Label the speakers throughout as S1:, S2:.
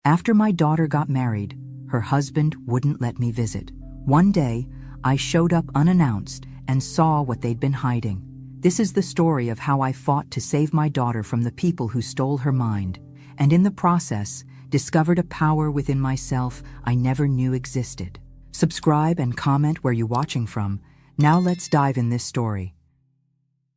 S1: After my daughter got married, her husband wouldn't let me visit. One day, I showed up unannounced and saw what they'd been hiding. This is the story of how I fought to save my daughter from the people who stole her mind, and in the process, discovered a power within myself I never knew existed. Subscribe and comment where you're watching from. Now let's dive in this story.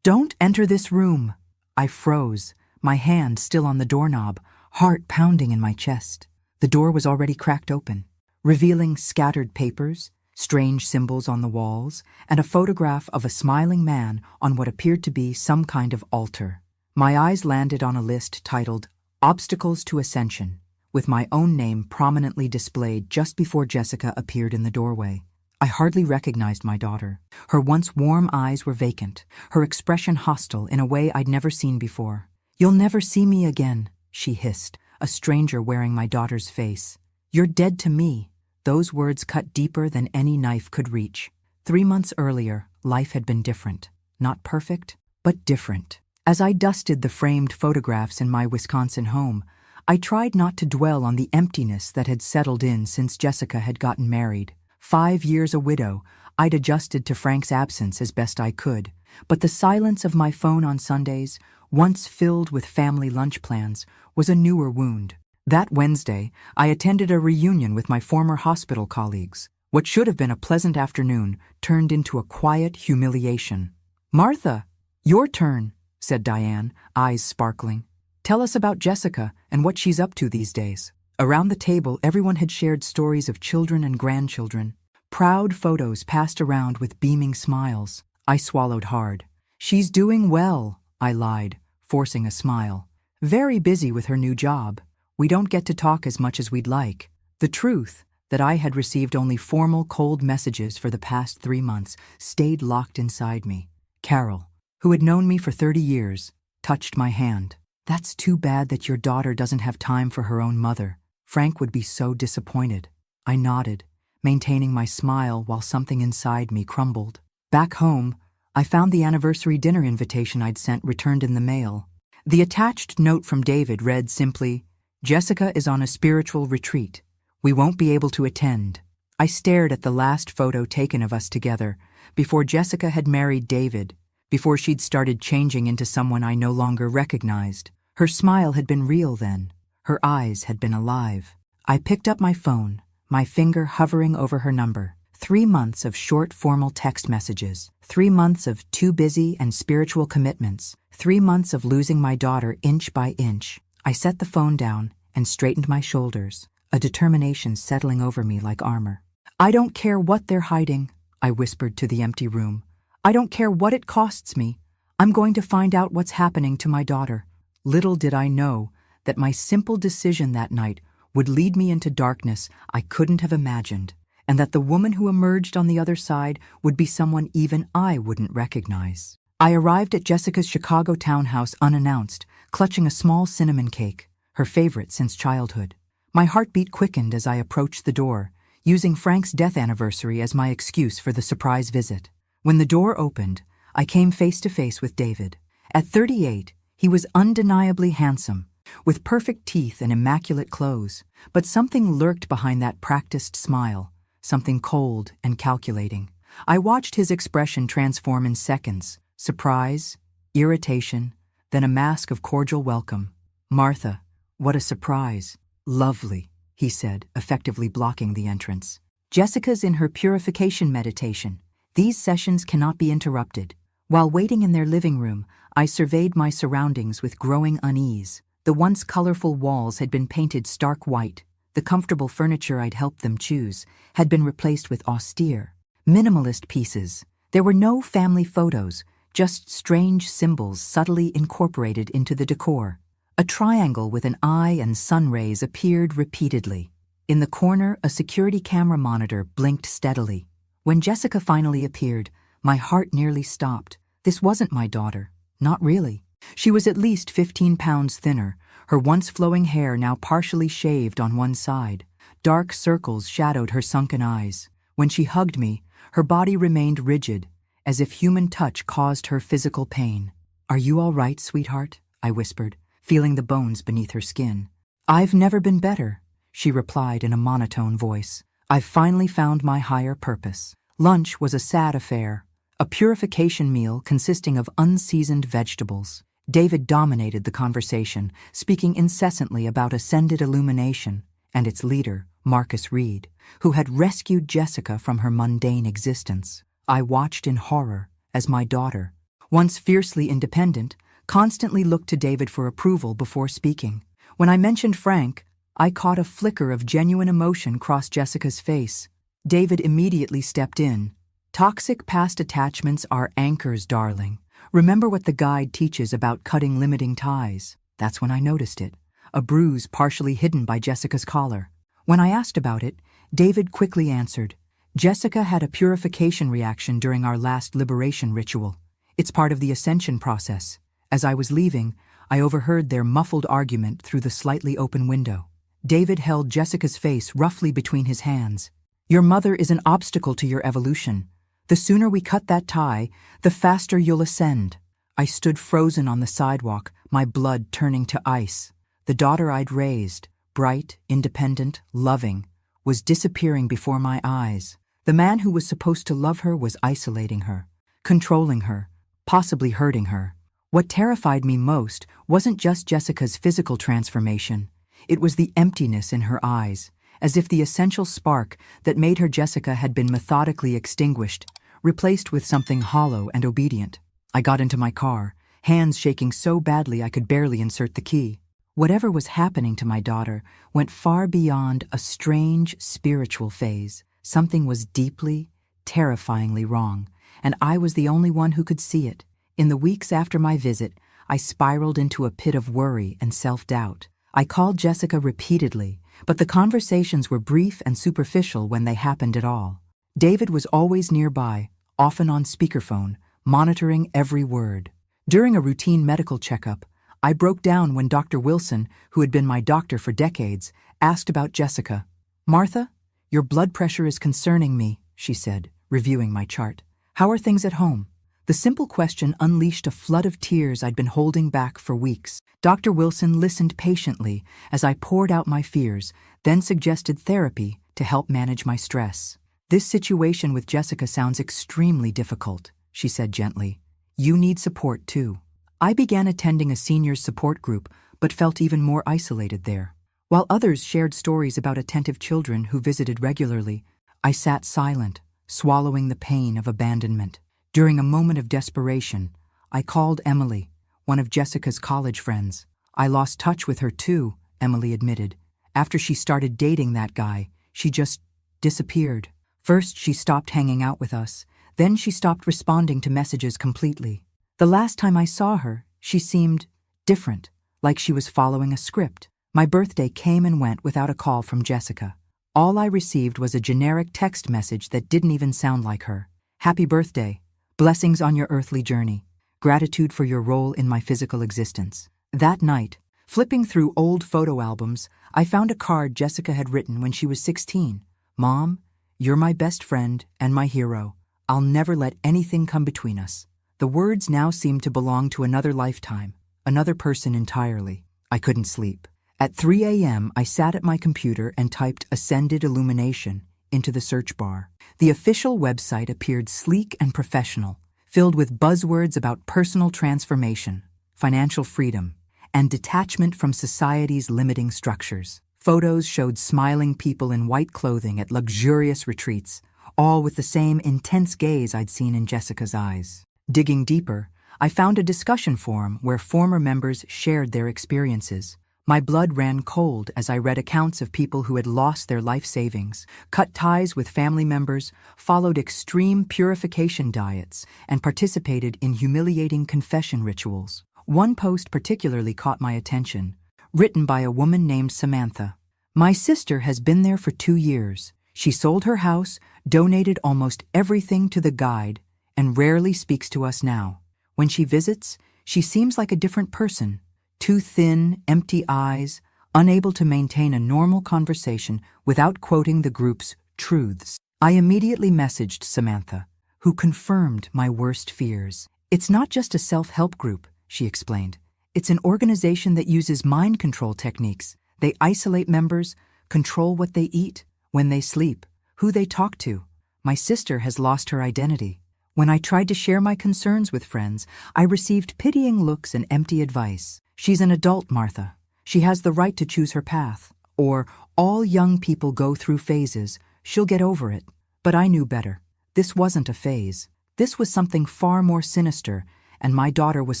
S1: Don't enter this room. I froze, my hand still on the doorknob, heart pounding in my chest. The door was already cracked open, revealing scattered papers, strange symbols on the walls, and a photograph of a smiling man on what appeared to be some kind of altar. My eyes landed on a list titled Obstacles to Ascension, with my own name prominently displayed just before Jessica appeared in the doorway. I hardly recognized my daughter. Her once warm eyes were vacant, her expression hostile in a way I'd never seen before. "You'll never see me again," she hissed, a stranger wearing my daughter's face. "You're dead to me." Those words cut deeper than any knife could reach. 3 months earlier, life had been different. Not perfect, but different. As I dusted the framed photographs in my Wisconsin home, I tried not to dwell on the emptiness that had settled in since Jessica had gotten married. 5 years a widow, I'd adjusted to Frank's absence as best I could, but the silence of my phone on Sundays, once filled with family lunch plans, was a newer wound. That Wednesday, I attended a reunion with my former hospital colleagues. What should have been a pleasant afternoon turned into a quiet humiliation. "Martha, your turn," said Diane, eyes sparkling. "Tell us about Jessica and what she's up to these days." Around the table, everyone had shared stories of children and grandchildren. Proud photos passed around with beaming smiles. I swallowed hard. "She's doing well," I lied, forcing a smile. "Very busy with her new job. We don't get to talk as much as we'd like." The truth, that I had received only formal cold messages for the past 3 months, stayed locked inside me. Carol, who had known me for 30 years, touched my hand. "That's too bad that your daughter doesn't have time for her own mother. Frank would be so disappointed." I nodded, maintaining my smile while something inside me crumbled. Back home, I found the anniversary dinner invitation I'd sent returned in the mail. The attached note from David read simply, "Jessica is on a spiritual retreat. We won't be able to attend." I stared at the last photo taken of us together, before Jessica had married David, before she'd started changing into someone I no longer recognized. Her smile had been real then. Her eyes had been alive. I picked up my phone, my finger hovering over her number. 3 months of short formal text messages. 3 months of too busy and spiritual commitments. 3 months of losing my daughter inch by inch. I set the phone down and straightened my shoulders, a determination settling over me like armor. "I don't care what they're hiding," I whispered to the empty room. "I don't care what it costs me. I'm going to find out what's happening to my daughter." Little did I know that my simple decision that night would lead me into darkness I couldn't have imagined, and that the woman who emerged on the other side would be someone even I wouldn't recognize. I arrived at Jessica's Chicago townhouse unannounced, clutching a small cinnamon cake, her favorite since childhood. My heartbeat quickened as I approached the door, using Frank's death anniversary as my excuse for the surprise visit. When the door opened, I came face to face with David. At 38, he was undeniably handsome, with perfect teeth and immaculate clothes, but something lurked behind that practiced smile, something cold and calculating. I watched his expression transform in seconds, surprise, irritation, then a mask of cordial welcome. "Martha, what a surprise." "Lovely," he said, effectively blocking the entrance. "Jessica's in her purification meditation. These sessions cannot be interrupted." While waiting in their living room, I surveyed my surroundings with growing unease. The once colorful walls had been painted stark white. The comfortable furniture I'd helped them choose had been replaced with austere, minimalist pieces. There were no family photos, just strange symbols subtly incorporated into the decor. A triangle with an eye and sun rays appeared repeatedly. In the corner, a security camera monitor blinked steadily. When Jessica finally appeared, my heart nearly stopped. This wasn't my daughter. Not really. She was at least 15 pounds thinner, her once flowing hair now partially shaved on one side. Dark circles shadowed her sunken eyes. When she hugged me, her body remained rigid, as if human touch caused her physical pain. "Are you all right, sweetheart?" I whispered, feeling the bones beneath her skin. "I've never been better," she replied in a monotone voice. I've finally found my higher purpose. Lunch was a sad affair, a purification meal consisting of unseasoned vegetables. David dominated the conversation, speaking incessantly about ascended illumination and its leader, Marcus Reed, who had rescued Jessica from her mundane existence. I watched in horror as my daughter, once fiercely independent, constantly looked to David for approval before speaking. When I mentioned Frank, I caught a flicker of genuine emotion cross Jessica's face. David immediately stepped in. Toxic past attachments are anchors, darling. Remember what the guide teaches about cutting limiting ties. That's when I noticed it, a bruise partially hidden by Jessica's collar. When I asked about it, David quickly answered, Jessica had a purification reaction during our last liberation ritual. It's part of the ascension process. As I was leaving, I overheard their muffled argument through the slightly open window. David held Jessica's face roughly between his hands. Your mother is an obstacle to your evolution. The sooner we cut that tie, the faster you'll ascend. I stood frozen on the sidewalk, my blood turning to ice. The daughter I'd raised, bright, independent, loving, was disappearing before my eyes. The man who was supposed to love her was isolating her, controlling her, possibly hurting her. What terrified me most wasn't just Jessica's physical transformation. It was the emptiness in her eyes, as if the essential spark that made her Jessica had been methodically extinguished, replaced with something hollow and obedient. I got into my car, hands shaking so badly I could barely insert the key. Whatever was happening to my daughter went far beyond a strange spiritual phase. Something was deeply, terrifyingly wrong, and I was the only one who could see it. In the weeks after my visit, I spiraled into a pit of worry and self-doubt. I called Jessica repeatedly, but the conversations were brief and superficial when they happened at all. David was always nearby, often on speakerphone, monitoring every word. During a routine medical checkup, I broke down when Dr. Wilson, who had been my doctor for decades, asked about Jessica. Martha, your blood pressure is concerning me, she said, reviewing my chart. How are things at home? The simple question unleashed a flood of tears I'd been holding back for weeks. Dr. Wilson listened patiently as I poured out my fears, then suggested therapy to help manage my stress. This situation with Jessica sounds extremely difficult, she said gently. You need support too. I began attending a seniors support group, but felt even more isolated there. While others shared stories about attentive children who visited regularly, I sat silent, swallowing the pain of abandonment. During a moment of desperation, I called Emily, one of Jessica's college friends. I lost touch with her too, Emily admitted. After she started dating that guy, she just disappeared. First, she stopped hanging out with us. Then she stopped responding to messages completely. The last time I saw her, she seemed different, like she was following a script. My birthday came and went without a call from Jessica. All I received was a generic text message that didn't even sound like her. Happy birthday. Blessings on your earthly journey. Gratitude for your role in my physical existence. That night, flipping through old photo albums, I found a card Jessica had written when she was 16. Mom, you're my best friend and my hero. I'll never let anything come between us. The words now seemed to belong to another lifetime, another person entirely. I couldn't sleep. At 3 a.m., I sat at my computer and typed Ascended Illumination into the search bar. The official website appeared sleek and professional, filled with buzzwords about personal transformation, financial freedom, and detachment from society's limiting structures. Photos showed smiling people in white clothing at luxurious retreats, all with the same intense gaze I'd seen in Jessica's eyes. Digging deeper, I found a discussion forum where former members shared their experiences. My blood ran cold as I read accounts of people who had lost their life savings, cut ties with family members, followed extreme purification diets, and participated in humiliating confession rituals. One post particularly caught my attention, written by a woman named Samantha. My sister has been there for 2 years. She sold her house, donated almost everything to the guide, and rarely speaks to us now. When she visits, she seems like a different person. Too thin, empty eyes, unable to maintain a normal conversation without quoting the group's truths. I immediately messaged Samantha, who confirmed my worst fears. It's not just a self-help group, she explained. It's an organization that uses mind control techniques. They isolate members, control what they eat, when they sleep, who they talk to. My sister has lost her identity. When I tried to share my concerns with friends, I received pitying looks and empty advice. She's an adult, Martha. She has the right to choose her path. Or, all young people go through phases. She'll get over it. But I knew better. This wasn't a phase. This was something far more sinister, and my daughter was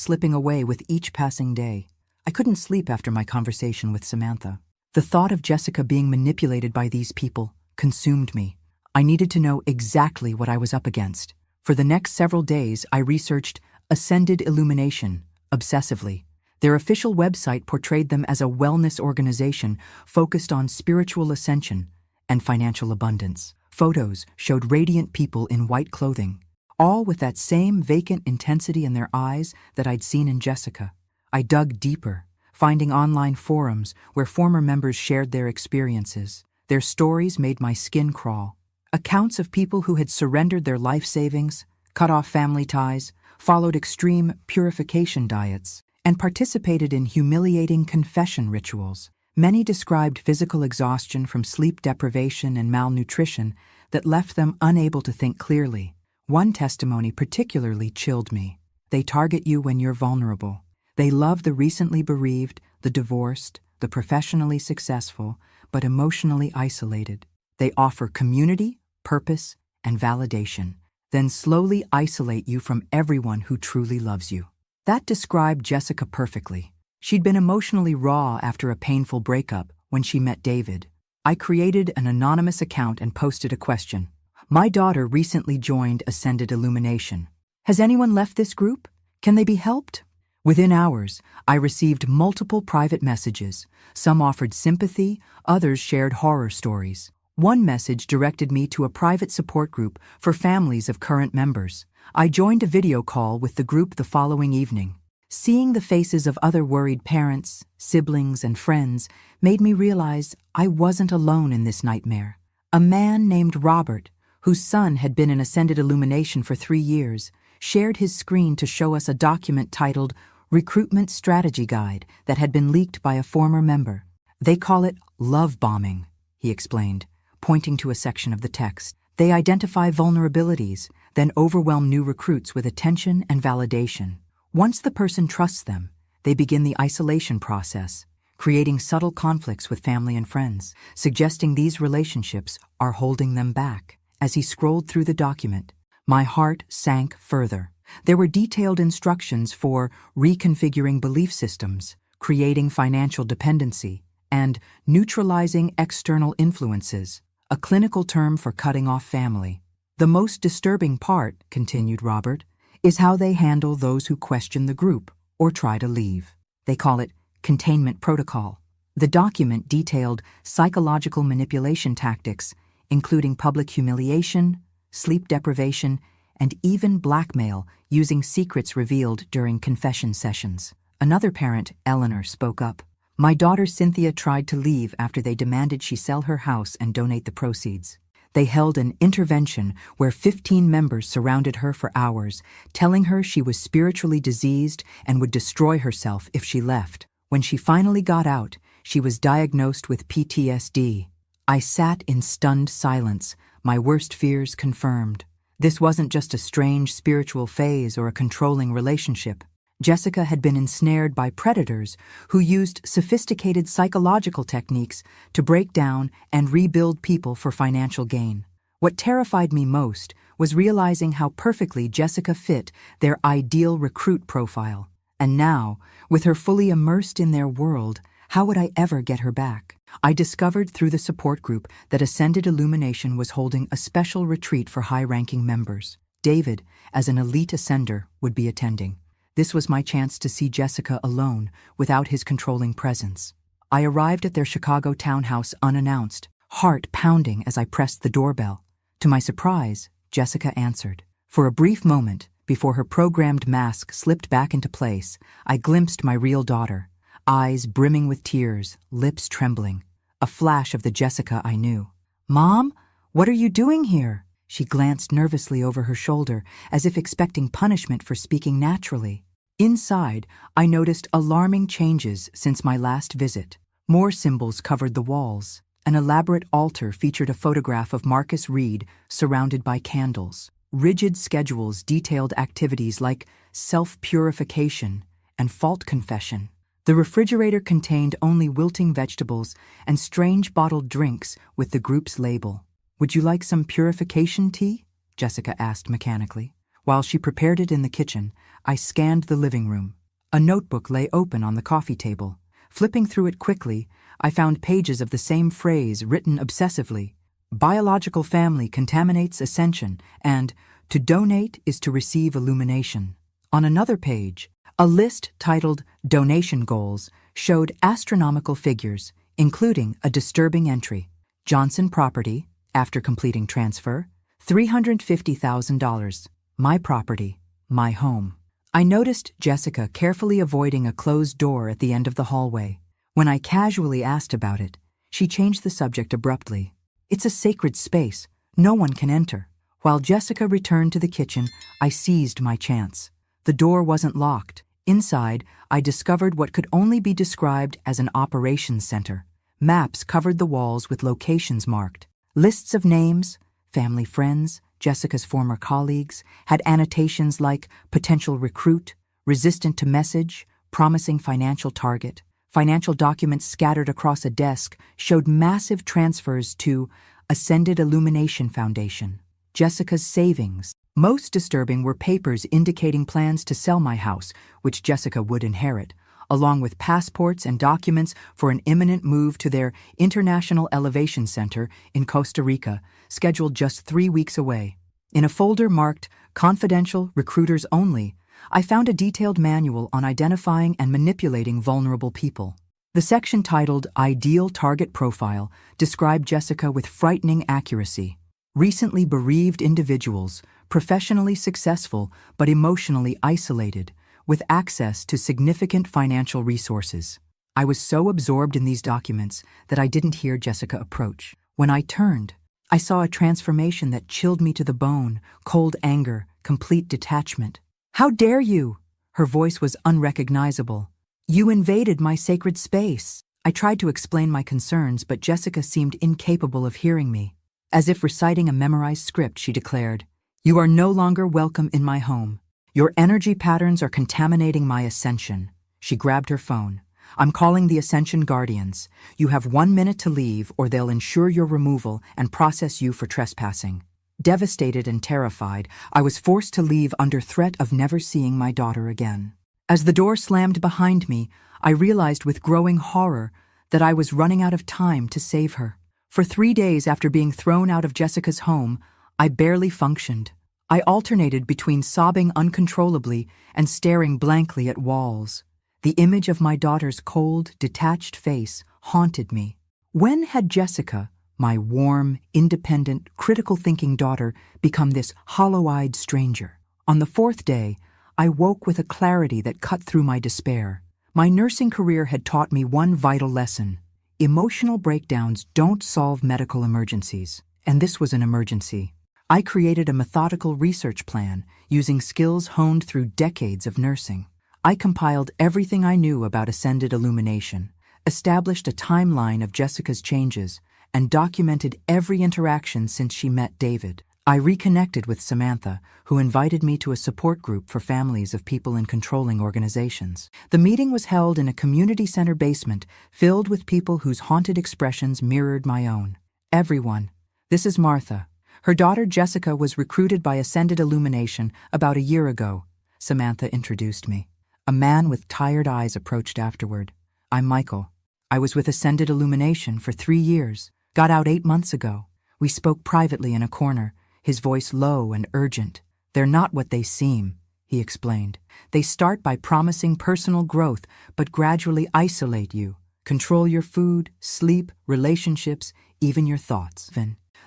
S1: slipping away with each passing day. I couldn't sleep after my conversation with Samantha. The thought of Jessica being manipulated by these people consumed me. I needed to know exactly what I was up against. For the next several days, I researched Ascended Illumination obsessively. Their official website portrayed them as a wellness organization focused on spiritual ascension and financial abundance. Photos showed radiant people in white clothing, all with that same vacant intensity in their eyes that I'd seen in Jessica. I dug deeper, finding online forums where former members shared their experiences. Their stories made my skin crawl. Accounts of people who had surrendered their life savings, cut off family ties, followed extreme purification diets, and participated in humiliating confession rituals. Many described physical exhaustion from sleep deprivation and malnutrition that left them unable to think clearly. One testimony particularly chilled me. They target you when you're vulnerable. They love the recently bereaved, the divorced, the professionally successful, but emotionally isolated. They offer community, purpose, and validation, then slowly isolate you from everyone who truly loves you. That described Jessica perfectly. She'd been emotionally raw after a painful breakup when she met David. I created an anonymous account and posted a question. My daughter recently joined Ascended Illumination. Has anyone left this group? Can they be helped? Within hours, I received multiple private messages. Some offered sympathy, others shared horror stories. One message directed me to a private support group for families of current members. I joined a video call with the group the following evening. Seeing the faces of other worried parents, siblings, and friends made me realize I wasn't alone in this nightmare. A man named Robert, whose son had been in Ascended Illumination for 3 years, shared his screen to show us a document titled Recruitment Strategy Guide that had been leaked by a former member. They call it love bombing, he explained, pointing to a section of the text. They identify vulnerabilities, then overwhelm new recruits with attention and validation. Once the person trusts them, they begin the isolation process, creating subtle conflicts with family and friends, suggesting these relationships are holding them back. As he scrolled through the document, my heart sank further. There were detailed instructions for reconfiguring belief systems, creating financial dependency, and neutralizing external influences, a clinical term for cutting off family. The most disturbing part, continued Robert, is how they handle those who question the group or try to leave. They call it containment protocol. The document detailed psychological manipulation tactics, including public humiliation, sleep deprivation, and even blackmail using secrets revealed during confession sessions. Another parent, Eleanor, spoke up. My daughter Cynthia tried to leave after they demanded she sell her house and donate the proceeds. They held an intervention where 15 members surrounded her for hours, telling her she was spiritually diseased and would destroy herself if she left. When she finally got out, she was diagnosed with PTSD. I sat in stunned silence, my worst fears confirmed. This wasn't just a strange spiritual phase or a controlling relationship. Jessica had been ensnared by predators who used sophisticated psychological techniques to break down and rebuild people for financial gain. What terrified me most was realizing how perfectly Jessica fit their ideal recruit profile. And now, with her fully immersed in their world, how would I ever get her back? I discovered through the support group that Ascended Illumination was holding a special retreat for high-ranking members. David, as an elite ascender, would be attending. This was my chance to see Jessica alone, without his controlling presence. I arrived at their Chicago townhouse unannounced, heart pounding as I pressed the doorbell. To my surprise, Jessica answered. For a brief moment, before her programmed mask slipped back into place, I glimpsed my real daughter, eyes brimming with tears, lips trembling. A flash of the Jessica I knew. "Mom, what are you doing here?" She glanced nervously over her shoulder, as if expecting punishment for speaking naturally. Inside, I noticed alarming changes since my last visit. More symbols covered the walls. An elaborate altar featured a photograph of Marcus Reed surrounded by candles. Rigid schedules detailed activities like self-purification and fault confession. The refrigerator contained only wilting vegetables and strange bottled drinks with the group's label. "Would you like some purification tea?" Jessica asked mechanically. While she prepared it in the kitchen, I scanned the living room. A notebook lay open on the coffee table. Flipping through it quickly, I found pages of the same phrase written obsessively. "Biological family contaminates ascension," and "To donate is to receive illumination." On another page, a list titled Donation Goals showed astronomical figures, including a disturbing entry. Johnson Property, after completing transfer, $350,000. My property, my home. I noticed Jessica carefully avoiding a closed door at the end of the hallway. When I casually asked about it, she changed the subject abruptly. "It's a sacred space. No one can enter." While Jessica returned to the kitchen, I seized my chance. The door wasn't locked. Inside, I discovered what could only be described as an operations center. Maps covered the walls with locations marked. Lists of names, family friends, Jessica's former colleagues, had annotations like potential recruit, resistant to message, promising financial target. Financial documents scattered across a desk showed massive transfers to Ascended Illumination Foundation. Jessica's savings. Most disturbing were papers indicating plans to sell my house, which Jessica would inherit, along with passports and documents for an imminent move to their International Elevation Center in Costa Rica, scheduled just 3 weeks away. In a folder marked Confidential Recruiters Only, I found a detailed manual on identifying and manipulating vulnerable people. The section titled Ideal Target Profile described Jessica with frightening accuracy. Recently bereaved individuals, professionally successful but emotionally isolated, with access to significant financial resources. I was so absorbed in these documents that I didn't hear Jessica approach. When I turned, I saw a transformation that chilled me to the bone: cold anger, complete detachment. "How dare you?" Her voice was unrecognizable. "You invaded my sacred space." I tried to explain my concerns, but Jessica seemed incapable of hearing me. As if reciting a memorized script, she declared, "You are no longer welcome in my home. Your energy patterns are contaminating my ascension." She grabbed her phone. "I'm calling the Ascension Guardians. You have 1 minute to leave, or they'll ensure your removal and process you for trespassing." Devastated and terrified, I was forced to leave under threat of never seeing my daughter again. As the door slammed behind me, I realized with growing horror that I was running out of time to save her. For 3 days after being thrown out of Jessica's home, I barely functioned. I alternated between sobbing uncontrollably and staring blankly at walls. The image of my daughter's cold, detached face haunted me. When had Jessica, my warm, independent, critical-thinking daughter, become this hollow-eyed stranger? On the 4th day, I woke with a clarity that cut through my despair. My nursing career had taught me one vital lesson: emotional breakdowns don't solve medical emergencies, and this was an emergency. I created a methodical research plan using skills honed through decades of nursing. I compiled everything I knew about Ascended Illumination, established a timeline of Jessica's changes, and documented every interaction since she met David. I reconnected with Samantha, who invited me to a support group for families of people in controlling organizations. The meeting was held in a community center basement filled with people whose haunted expressions mirrored my own. "Everyone, this is Martha. Her daughter Jessica was recruited by Ascended Illumination about a year ago," Samantha introduced me. A man with tired eyes approached afterward. "I'm Michael. I was with Ascended Illumination for 3 years, got out 8 months ago." We spoke privately in a corner, his voice low and urgent. "They're not what they seem," he explained. "They start by promising personal growth, but gradually isolate you, control your food, sleep, relationships, even your thoughts.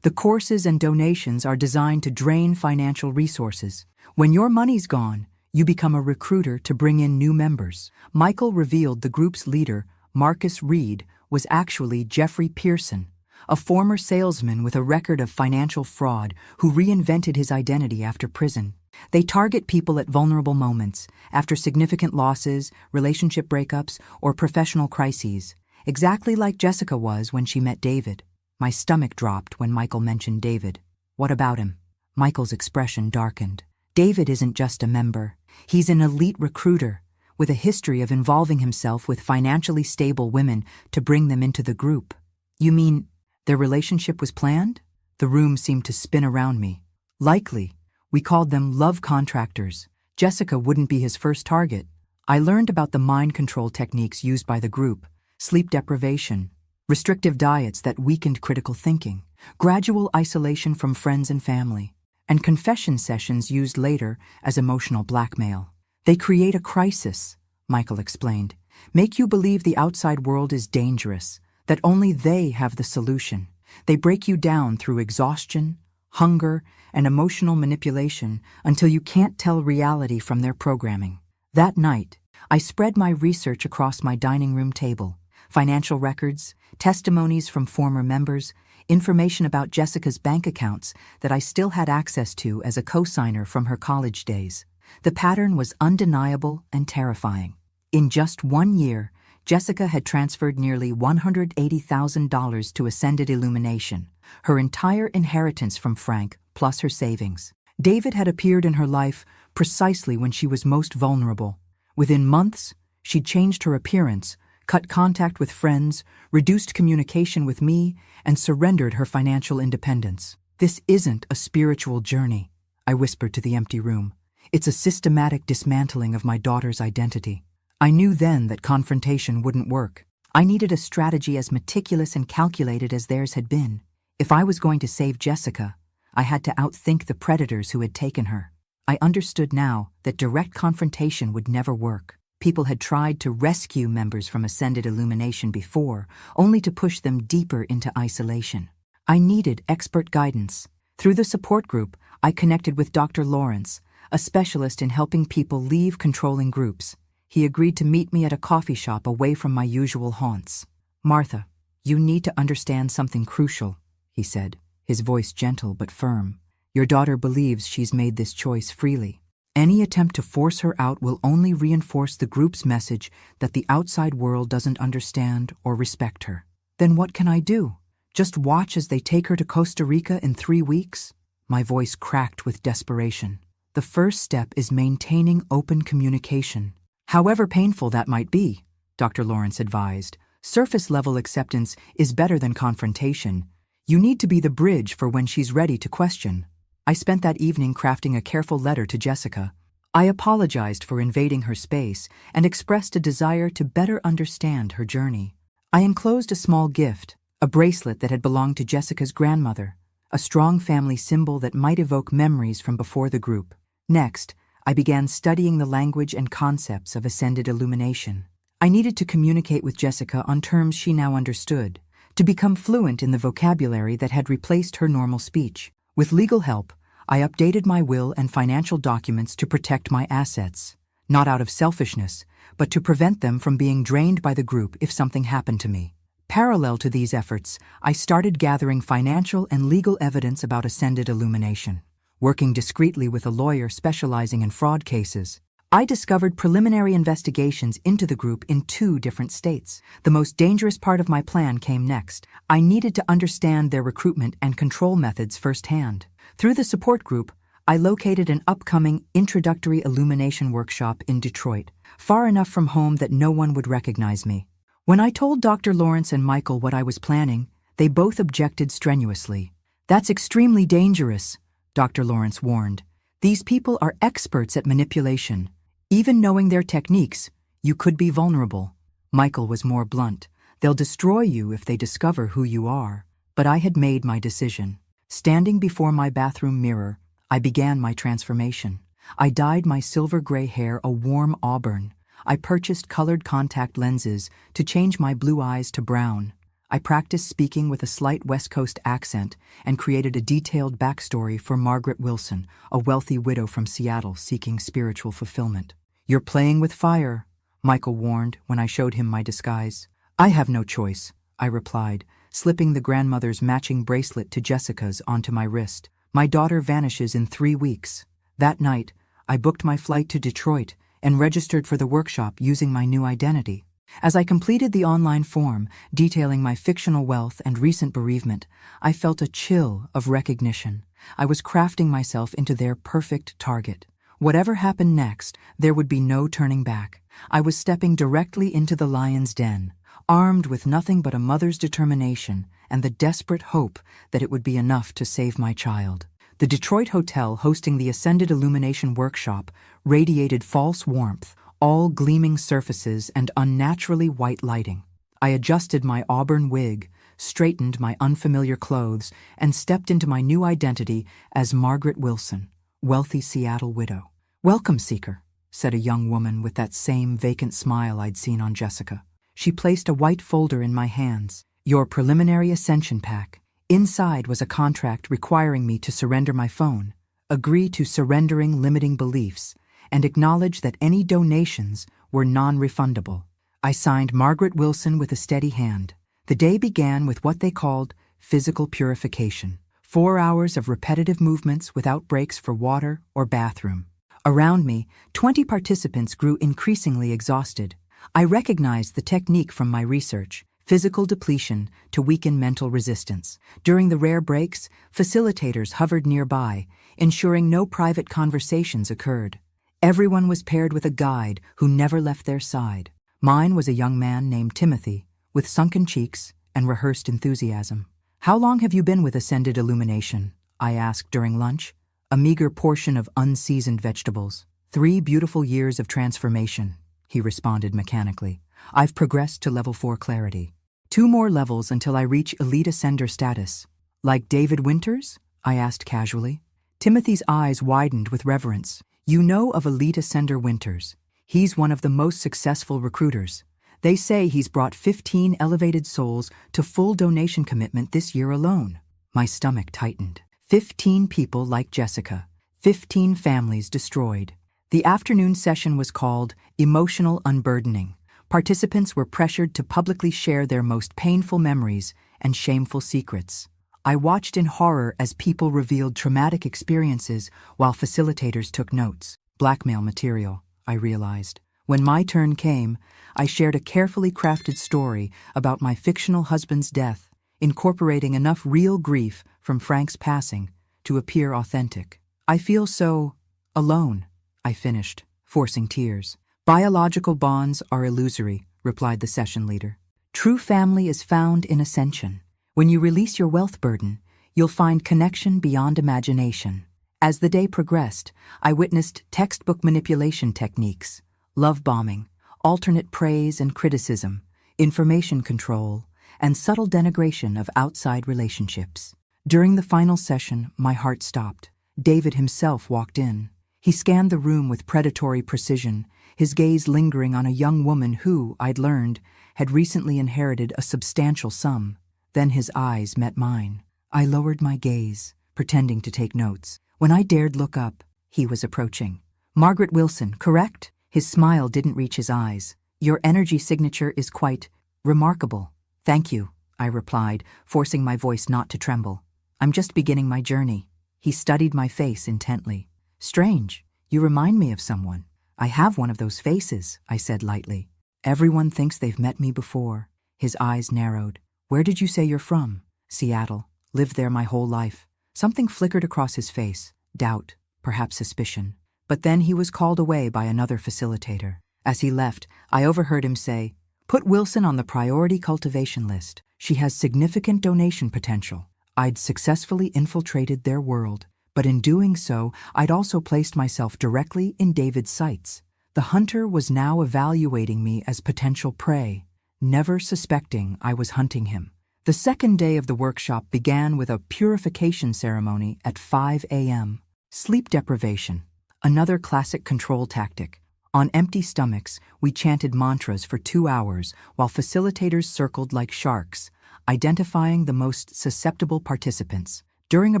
S1: The courses and donations are designed to drain financial resources. When your money's gone, you become a recruiter to bring in new members." Michael revealed the group's leader, Marcus Reed, was actually Jeffrey Pearson, a former salesman with a record of financial fraud who reinvented his identity after prison. They target people at vulnerable moments, after significant losses, relationship breakups, or professional crises, exactly like Jessica was when she met David. My stomach dropped when Michael mentioned David. What about him? Michael's expression darkened. David isn't just a member. He's an elite recruiter, with a history of involving himself with financially stable women to bring them into the group. You mean their relationship was planned? The room seemed to spin around me. Likely. We called them love contractors. Jessica wouldn't be his first target. I learned about the mind control techniques used by the group: sleep deprivation, restrictive diets that weakened critical thinking, gradual isolation from friends and family, and confession sessions used later as emotional blackmail. They create a crisis, Michael explained, make you believe the outside world is dangerous, that only they have the solution. They break you down through exhaustion, hunger, and emotional manipulation until you can't tell reality from their programming. That night, I spread my research across my dining room table: financial records, testimonies from former members, information about Jessica's bank accounts that I still had access to as a co-signer from her college days. The pattern was undeniable and terrifying. In just 1 year, Jessica had transferred nearly $180,000 to Ascended Illumination, her entire inheritance from Frank, plus her savings. David had appeared in her life precisely when she was most vulnerable. Within months, she'd changed her appearance, cut contact with friends, reduced communication with me, and surrendered her financial independence. This isn't a spiritual journey, I whispered to the empty room. It's a systematic dismantling of my daughter's identity. I knew then that confrontation wouldn't work. I needed a strategy as meticulous and calculated as theirs had been. If I was going to save Jessica, I had to outthink the predators who had taken her. I understood now that direct confrontation would never work. People had tried to rescue members from Ascended Illumination before, only to push them deeper into isolation. I needed expert guidance. Through the support group, I connected with Dr. Lawrence, a specialist in helping people leave controlling groups. He agreed to meet me at a coffee shop away from my usual haunts. "Martha, you need to understand something crucial," he said, his voice gentle but firm. "Your daughter believes she's made this choice freely. Any attempt to force her out will only reinforce the group's message that the outside world doesn't understand or respect her." "Then what can I do? Just watch as they take her to Costa Rica in 3 weeks?" My voice cracked with desperation. "The first step is maintaining open communication, however painful that might be," Dr. Lawrence advised. "Surface-level acceptance is better than confrontation. You need to be the bridge for when she's ready to question." I spent that evening crafting a careful letter to Jessica. I apologized for invading her space and expressed a desire to better understand her journey. I enclosed a small gift, a bracelet that had belonged to Jessica's grandmother, a strong family symbol that might evoke memories from before the group. Next, I began studying the language and concepts of Ascended Illumination. I needed to communicate with Jessica on terms she now understood, to become fluent in the vocabulary that had replaced her normal speech. With legal help, I updated my will and financial documents to protect my assets, not out of selfishness, but to prevent them from being drained by the group if something happened to me. Parallel to these efforts, I started gathering financial and legal evidence about Ascended Illumination. Working discreetly with a lawyer specializing in fraud cases, I discovered preliminary investigations into the group in 2 different states. The most dangerous part of my plan came next. I needed to understand their recruitment and control methods firsthand. Through the support group, I located an upcoming introductory illumination workshop in Detroit, far enough from home that no one would recognize me. When I told Dr. Lawrence and Michael what I was planning, they both objected strenuously. "That's extremely dangerous," Dr. Lawrence warned. "These people are experts at manipulation. Even knowing their techniques, you could be vulnerable." Michael was more blunt. "They'll destroy you if they discover who you are." But I had made my decision. Standing before my bathroom mirror, I began my transformation. I dyed my silver-gray hair a warm auburn. I purchased colored contact lenses to change my blue eyes to brown. I practiced speaking with a slight West Coast accent and created a detailed backstory for Margaret Wilson, a wealthy widow from Seattle seeking spiritual fulfillment. "You're playing with fire," Michael warned when I showed him my disguise. "I have no choice," I replied, slipping the grandmother's matching bracelet to Jessica's onto my wrist. "My daughter vanishes in 3 weeks. That night, I booked my flight to Detroit and registered for the workshop using my new identity. As I completed the online form detailing my fictional wealth and recent bereavement, I felt a chill of recognition. I was crafting myself into their perfect target. Whatever happened next, there would be no turning back. I was stepping directly into the lion's den, armed with nothing but a mother's determination and the desperate hope that it would be enough to save my child. The Detroit hotel hosting the Ascended Illumination workshop radiated false warmth, all gleaming surfaces and unnaturally white lighting. I adjusted my auburn wig, straightened my unfamiliar clothes, and stepped into my new identity as Margaret Wilson, wealthy Seattle widow. "Welcome, seeker," said a young woman with that same vacant smile I'd seen on Jessica. She placed a white folder in my hands. "Your preliminary ascension pack." Inside was a contract requiring me to surrender my phone, agree to surrendering limiting beliefs, and acknowledge that any donations were non-refundable. I signed Margaret Wilson with a steady hand. The day began with what they called physical purification. 4 hours of repetitive movements without breaks for water or bathroom. Around me, 20 participants grew increasingly exhausted. I recognized the technique from my research: physical depletion to weaken mental resistance. During the rare breaks, facilitators hovered nearby, ensuring no private conversations occurred. Everyone was paired with a guide who never left their side. Mine was a young man named Timothy, with sunken cheeks and rehearsed enthusiasm. "How long have you been with Ascended Illumination?" I asked during lunch, a meager portion of unseasoned vegetables. "3 beautiful years of transformation," he responded mechanically. "I've progressed to level 4 clarity. 2 more levels until I reach Elite Ascender status." "Like David Winters?" I asked casually. Timothy's eyes widened with reverence. "You know of Elite Ascender Winters. He's one of the most successful recruiters. They say he's brought 15 elevated souls to full donation commitment this year alone." My stomach tightened. 15 people like Jessica. 15 families destroyed. The afternoon session was called Emotional Unburdening. Participants were pressured to publicly share their most painful memories and shameful secrets. I watched in horror as people revealed traumatic experiences while facilitators took notes. Blackmail material, I realized. When my turn came, I shared a carefully crafted story about my fictional husband's death, incorporating enough real grief from Frank's passing to appear authentic. "I feel so alone," I finished, forcing tears. "Biological bonds are illusory," replied the session leader. "True family is found in ascension. When you release your wealth burden, you'll find connection beyond imagination." As the day progressed, I witnessed textbook manipulation techniques, love bombing, alternate praise and criticism, information control, and subtle denigration of outside relationships. During the final session, my heart stopped. David himself walked in. He scanned the room with predatory precision, his gaze lingering on a young woman who, I'd learned, had recently inherited a substantial sum. Then his eyes met mine. I lowered my gaze, pretending to take notes. When I dared look up, he was approaching. "Margaret Wilson, correct?" His smile didn't reach his eyes. "Your energy signature is quite remarkable." "Thank you," I replied, forcing my voice not to tremble. "I'm just beginning my journey." He studied my face intently. "Strange, you remind me of someone." "I have one of those faces," I said lightly. "Everyone thinks they've met me before." His eyes narrowed. "Where did you say you're from?" "Seattle. Lived there my whole life." Something flickered across his face. Doubt, perhaps suspicion. But then he was called away by another facilitator. As he left, I overheard him say, "Put Wilson on the priority cultivation list. She has significant donation potential." I'd successfully infiltrated their world, but in doing so, I'd also placed myself directly in David's sights. The hunter was now evaluating me as potential prey, never suspecting I was hunting him. The second day of the workshop began with a purification ceremony at 5 a.m. Sleep deprivation, another classic control tactic. On empty stomachs, we chanted mantras for 2 hours while facilitators circled like sharks, identifying the most susceptible participants. During a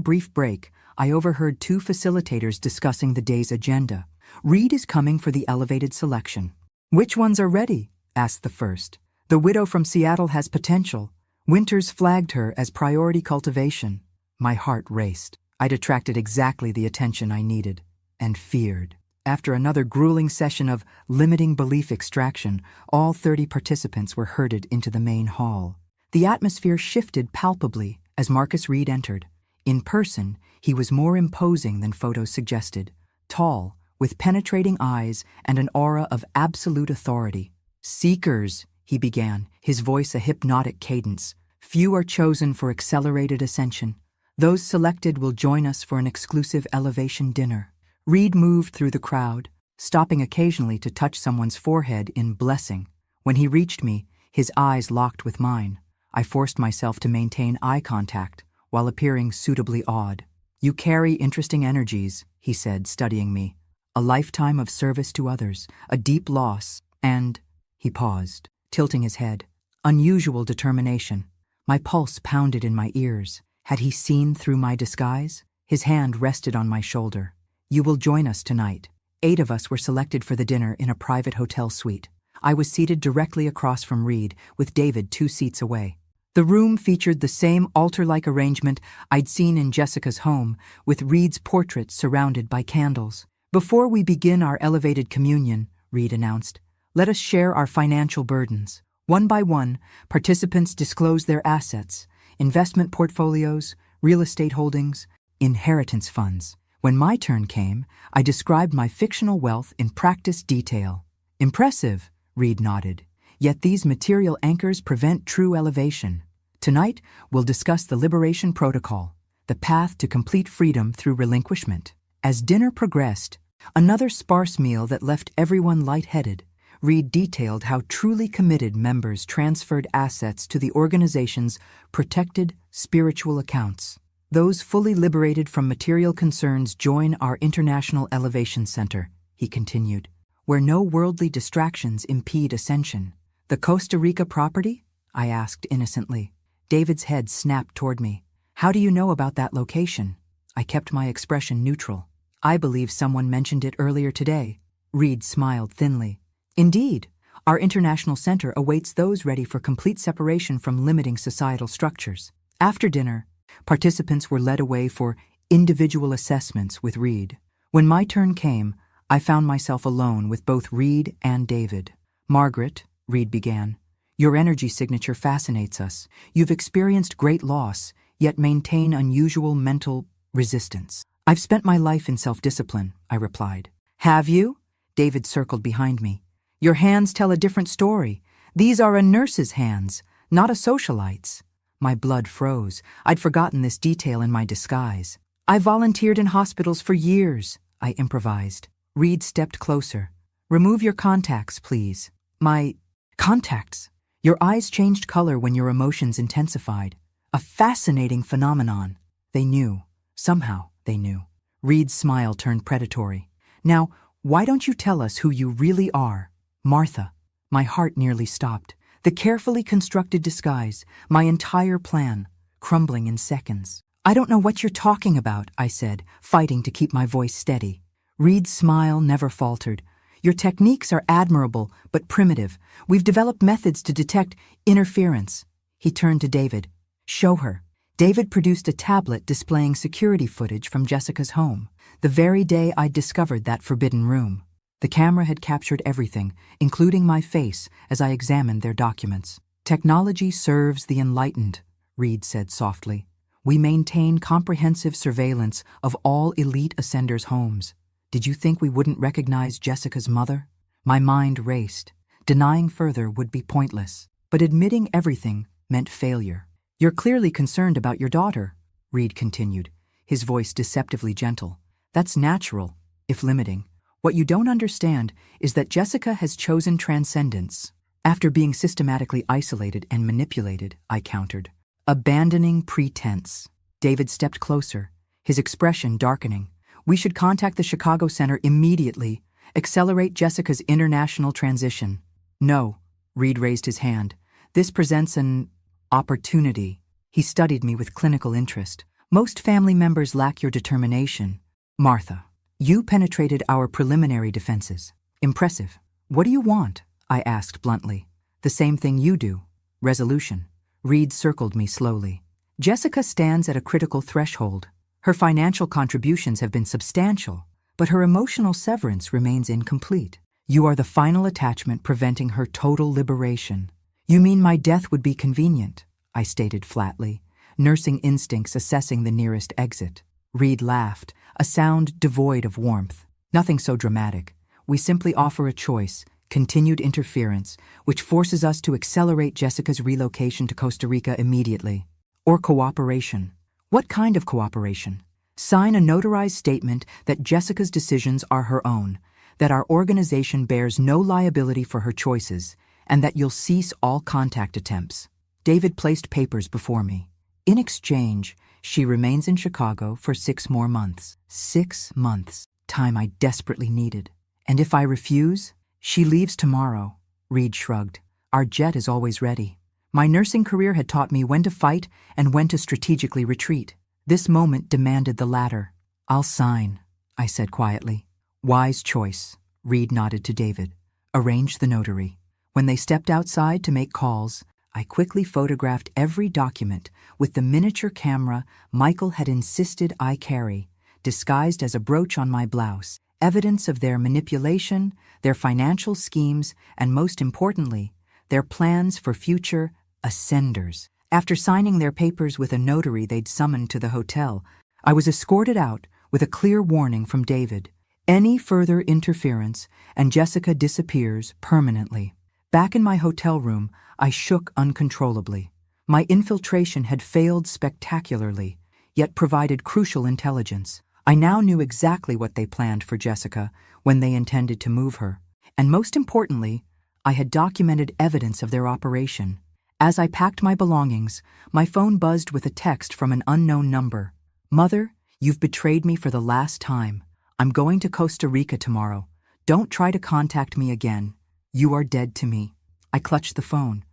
S1: brief break, I overheard 2 facilitators discussing the day's agenda. "Reed is coming for the elevated selection." "Which ones are ready?" asked the first. "The widow from Seattle has potential. Winters flagged her as priority cultivation." My heart raced. I'd attracted exactly the attention I needed and feared. After another grueling session of limiting belief extraction, all 30 participants were herded into the main hall. The atmosphere shifted palpably as Marcus Reed entered. In person, he was more imposing than photos suggested. Tall, with penetrating eyes and an aura of absolute authority. "Seekers," he began, his voice a hypnotic cadence. "Few are chosen for accelerated ascension. Those selected will join us for an exclusive elevation dinner." Reed moved through the crowd, stopping occasionally to touch someone's forehead in blessing. When he reached me, his eyes locked with mine. I forced myself to maintain eye contact while appearing suitably awed. "You carry interesting energies," he said, studying me. "A lifetime of service to others, a deep loss, and—" He paused, tilting his head. "Unusual determination." My pulse pounded in my ears. Had he seen through my disguise? His hand rested on my shoulder. "You will join us tonight." 8 of us were selected for the dinner in a private hotel suite. I was seated directly across from Reed, with David 2 seats away. The room featured the same altar-like arrangement I'd seen in Jessica's home, with Reed's portrait surrounded by candles. "Before we begin our elevated communion," Reed announced, "let us share our financial burdens." One by one, participants disclosed their assets, investment portfolios, real estate holdings, inheritance funds. When my turn came, I described my fictional wealth in practiced detail. "Impressive," Reed nodded. "Yet these material anchors prevent true elevation. Tonight, we'll discuss the liberation protocol, the path to complete freedom through relinquishment." As dinner progressed, another sparse meal that left everyone lightheaded, Reed detailed how truly committed members transferred assets to the organization's protected spiritual accounts. "Those fully liberated from material concerns join our International Elevation Center," he continued, "where no worldly distractions impede ascension." "The Costa Rica property?" I asked innocently. David's head snapped toward me. "How do you know about that location?" I kept my expression neutral. "I believe someone mentioned it earlier today." Reed smiled thinly. "Indeed, our International Center awaits those ready for complete separation from limiting societal structures." After dinner, participants were led away for individual assessments with Reed. When my turn came, I found myself alone with both Reed and David. "Margaret," Reed began, "your energy signature fascinates us. You've experienced great loss, yet maintain unusual mental resistance." "I've spent my life in self-discipline," I replied. "Have you?" David circled behind me. "Your hands tell a different story. These are a nurse's hands, not a socialite's." My blood froze. I'd forgotten this detail in my disguise. "I volunteered in hospitals for years," I improvised. Reed stepped closer. "Remove your contacts, please." "My contacts?" "Your eyes changed color when your emotions intensified. A fascinating phenomenon." They knew. Somehow they knew. Reed's smile turned predatory. "Now, why don't you tell us who you really are?" "Martha." My heart nearly stopped. The carefully constructed disguise, my entire plan, crumbling in seconds. "I don't know what you're talking about," I said, fighting to keep my voice steady. Reed's smile never faltered. "Your techniques are admirable, but primitive. We've developed methods to detect interference." He turned to David. "Show her." David produced a tablet displaying security footage from Jessica's home, the very day I'd discovered that forbidden room. The camera had captured everything, including my face, as I examined their documents. "Technology serves the enlightened," Reed said softly. "We maintain comprehensive surveillance of all elite ascenders' homes. Did you think we wouldn't recognize Jessica's mother?" My mind raced. Denying further would be pointless, but admitting everything meant failure. "You're clearly concerned about your daughter," Reed continued, his voice deceptively gentle. "That's natural, if limiting. What you don't understand is that Jessica has chosen transcendence. After being systematically isolated and manipulated," I countered. "Abandoning pretense." David stepped closer, his expression darkening. "We should contact the Chicago Center immediately. Accelerate Jessica's international transition." "No," Reed raised his hand. "This presents an opportunity." He studied me with clinical interest. "Most family members lack your determination. Martha, you penetrated our preliminary defenses. Impressive. What do you want?" I asked bluntly. "The same thing you do. Resolution." Reed circled me slowly. "Jessica stands at a critical threshold. Her financial contributions have been substantial, but her emotional severance remains incomplete. You are the final attachment preventing her total liberation. You mean my death would be convenient, I stated flatly, nursing instincts assessing the nearest exit. Reed laughed, a sound devoid of warmth. Nothing so dramatic. We simply offer a choice, continued interference, which forces us to accelerate Jessica's relocation to Costa Rica immediately. Or cooperation. What kind of cooperation? Sign a notarized statement that Jessica's decisions are her own, that our organization bears no liability for her choices, and that you'll cease all contact attempts. David placed papers before me. In exchange, she remains in Chicago for 6 more months. 6 months. Time I desperately needed. And if I refuse, she leaves tomorrow. Reed shrugged. Our jet is always ready. My nursing career had taught me when to fight and when to strategically retreat. This moment demanded the latter. I'll sign, I said quietly. Wise choice, Reed nodded to David. Arrange the notary. When they stepped outside to make calls, I quickly photographed every document with the miniature camera Michael had insisted I carry, disguised as a brooch on my blouse, evidence of their manipulation, their financial schemes, and most importantly, their plans for future ascenders. After signing their papers with a notary they'd summoned to the hotel, I was escorted out with a clear warning from David. Any further interference, and Jessica disappears permanently. Back in my hotel room, I shook uncontrollably. My infiltration had failed spectacularly, yet provided crucial intelligence. I now knew exactly what they planned for Jessica when they intended to move her. And most importantly, I had documented evidence of their operation. As I packed my belongings, my phone buzzed with a text from an unknown number. Mother, you've betrayed me for the last time. I'm going to Costa Rica tomorrow. Don't try to contact me again. You are dead to me. I clutched the phone,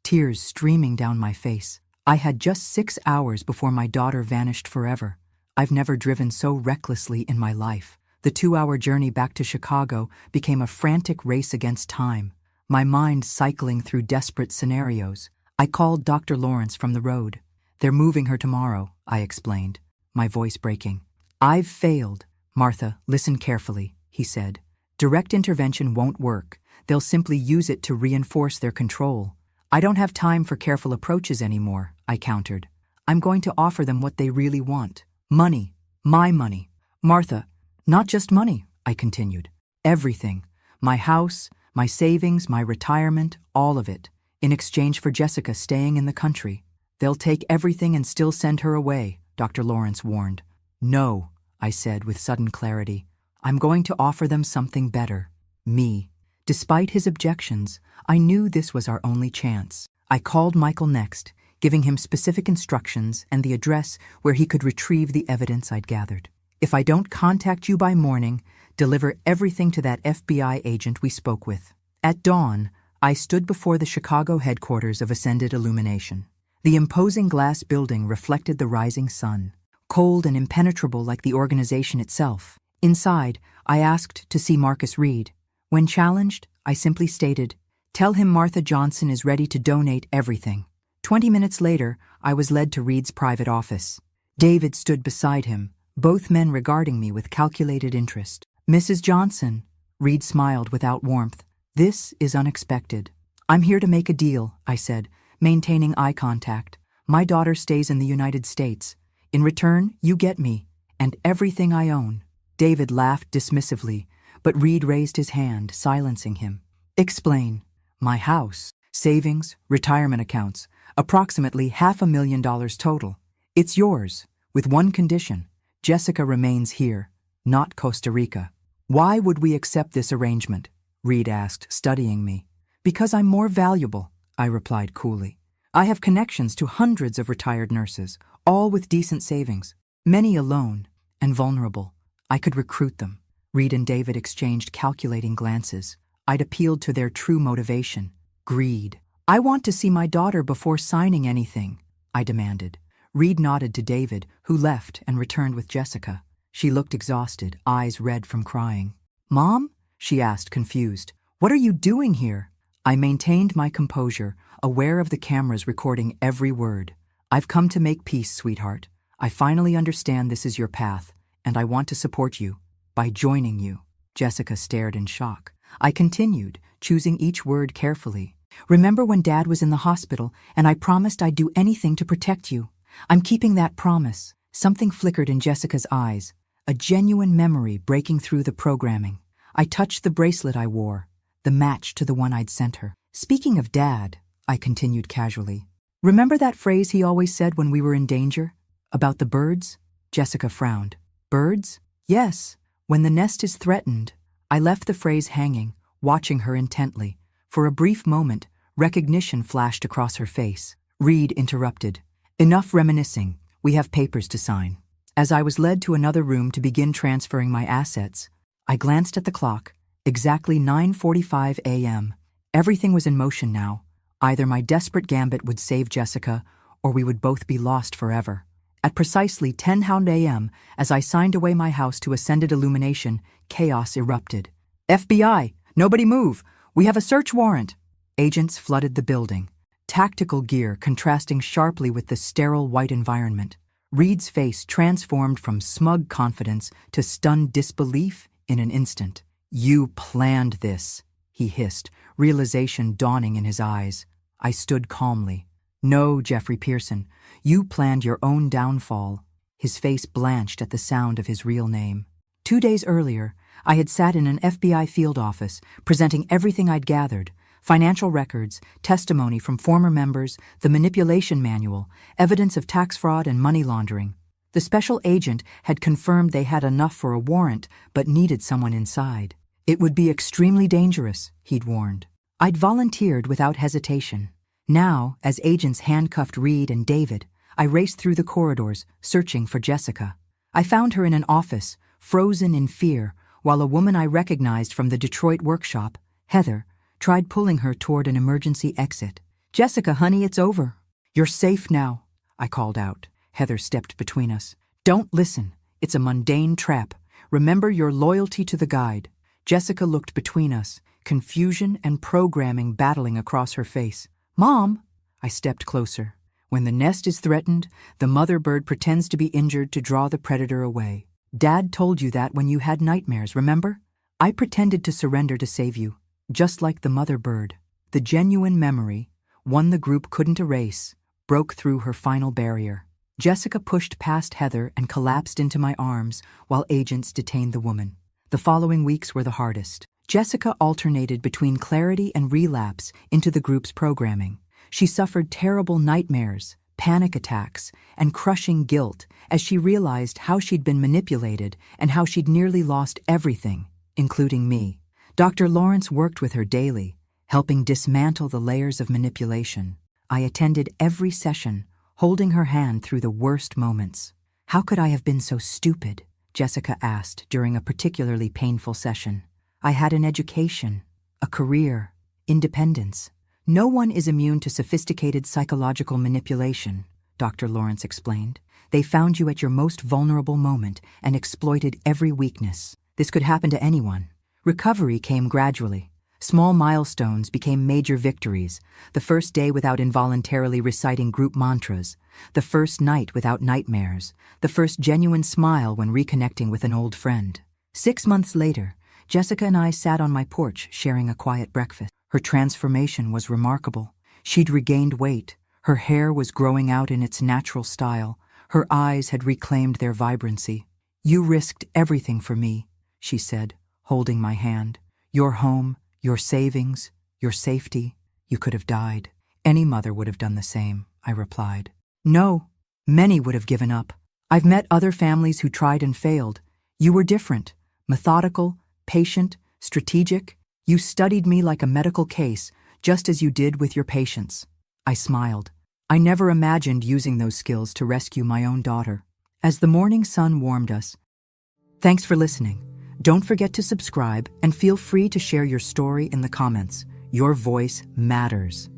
S1: tears streaming down my face. I had just 6 hours before my daughter vanished forever. I've never driven so recklessly in my life. The 2-hour journey back to Chicago became a frantic race against time, my mind cycling through desperate scenarios. I called Dr. Lawrence from the road. They're moving her tomorrow, I explained, my voice breaking. I've failed. Martha, listen carefully, he said. Direct intervention won't work. They'll simply use it to reinforce their control. I don't have time for careful approaches anymore, I countered. I'm going to offer them what they really want. Money. My money. Martha, not just money, I continued. Everything. My house, my savings, my retirement, all of it. In exchange for Jessica staying in the country. They'll take everything and still send her away, Dr. Lawrence warned. No, I said with sudden clarity. I'm going to offer them something better. Me. Despite his objections, I knew this was our only chance. I called Michael next, giving him specific instructions and the address where he could retrieve the evidence I'd gathered. If I don't contact you by morning, deliver everything to that FBI agent we spoke with. At dawn, I stood before the Chicago headquarters of Ascended Illumination. The imposing glass building reflected the rising sun, cold and impenetrable like the organization itself. Inside, I asked to see Marcus Reed. When challenged, I simply stated, "Tell him Martha Johnson is ready to donate everything." 20 minutes later, I was led to Reed's private office. David stood beside him, both men regarding me with calculated interest. "Mrs. Johnson," Reed smiled without warmth, "this is unexpected." "I'm here to make a deal," I said, maintaining eye contact. "My daughter stays in the United States. In return, you get me, and everything I own." David laughed dismissively, but Reed raised his hand, silencing him. "Explain." "My house, savings, retirement accounts, approximately $500,000 total. It's yours, with one condition. Jessica remains here, not Costa Rica." "Why would we accept this arrangement?" Reed asked, studying me. "Because I'm more valuable," I replied coolly. "I have connections to hundreds of retired nurses, all with decent savings, many alone and vulnerable. I could recruit them." Reed and David exchanged calculating glances. I'd appealed to their true motivation, greed. "I want to see my daughter before signing anything," I demanded. Reed nodded to David, who left and returned with Jessica. She looked exhausted, eyes red from crying. "Mom?" she asked, confused. "What are you doing here?" I maintained my composure, aware of the cameras recording every word. "I've come to make peace, sweetheart. I finally understand this is your path, and I want to support you. By joining you. Jessica stared in shock. I continued, choosing each word carefully. Remember when Dad was in the hospital and I promised I'd do anything to protect you? I'm keeping that promise. Something flickered in Jessica's eyes, a genuine memory breaking through the programming. I touched the bracelet I wore, the match to the one I'd sent her. Speaking of Dad, I continued casually. Remember that phrase he always said when we were in danger? About the birds? Jessica frowned. Birds? Yes. When the nest is threatened. I left the phrase hanging, watching her intently. For a brief moment, recognition flashed across her face. Reed interrupted. Enough reminiscing. We have papers to sign. As I was led to another room to begin transferring my assets, I glanced at the clock. Exactly 9:45 a.m. Everything was in motion now. Either my desperate gambit would save Jessica, or we would both be lost forever. At precisely 10 a.m., as I signed away my house to ascended illumination, chaos erupted. FBI! Nobody move! We have a search warrant! Agents flooded the building, tactical gear contrasting sharply with the sterile white environment. Reed's face transformed from smug confidence to stunned disbelief in an instant. You planned this, he hissed, realization dawning in his eyes. I stood calmly. No, Jeffrey Pearson, you planned your own downfall. His face blanched at the sound of his real name. 2 days earlier, I had sat in an FBI field office, presenting everything I'd gathered: financial records, testimony from former members, the manipulation manual, evidence of tax fraud and money laundering. The special agent had confirmed they had enough for a warrant, but needed someone inside. It would be extremely dangerous, he'd warned. I'd volunteered without hesitation. Now, as agents handcuffed Reed and David, I raced through the corridors, searching for Jessica. I found her in an office, frozen in fear, while a woman I recognized from the Detroit workshop, Heather, tried pulling her toward an emergency exit. Jessica, honey, it's over. You're safe now, I called out. Heather stepped between us. Don't listen. It's a mundane trap. Remember your loyalty to the guide. Jessica looked between us, confusion and programming battling across her face. Mom! I stepped closer. When the nest is threatened, the mother bird pretends to be injured to draw the predator away. Dad told you that when you had nightmares, remember? I pretended to surrender to save you, just like the mother bird. The genuine memory, one the group couldn't erase, broke through her final barrier. Jessica pushed past Heather and collapsed into my arms while agents detained the woman. The following weeks were the hardest. Jessica alternated between clarity and relapse into the group's programming. She suffered terrible nightmares, panic attacks, and crushing guilt as she realized how she'd been manipulated and how she'd nearly lost everything, including me. Dr. Lawrence worked with her daily, helping dismantle the layers of manipulation. I attended every session, holding her hand through the worst moments. How could I have been so stupid? Jessica asked during a particularly painful session. I had an education, a career, independence. No one is immune to sophisticated psychological manipulation, Dr. Lawrence explained. They found you at your most vulnerable moment and exploited every weakness. This could happen to anyone. Recovery came gradually. Small milestones became major victories. The first day without involuntarily reciting group mantras. The first night without nightmares. The first genuine smile when reconnecting with an old friend. 6 months later, Jessica and I sat on my porch sharing a quiet breakfast. Her transformation was remarkable. She'd regained weight. Her hair was growing out in its natural style. Her eyes had reclaimed their vibrancy. You risked everything for me, she said, holding my hand. Your home, your savings, your safety. You could have died. Any mother would have done the same, I replied. No, many would have given up. I've met other families who tried and failed. You were different, methodical, patient, strategic. You studied me like a medical case, just as you did with your patients. I smiled. I never imagined using those skills to rescue my own daughter. As the morning sun warmed us, thanks for listening. Don't forget to subscribe and feel free to share your story in the comments. Your voice matters.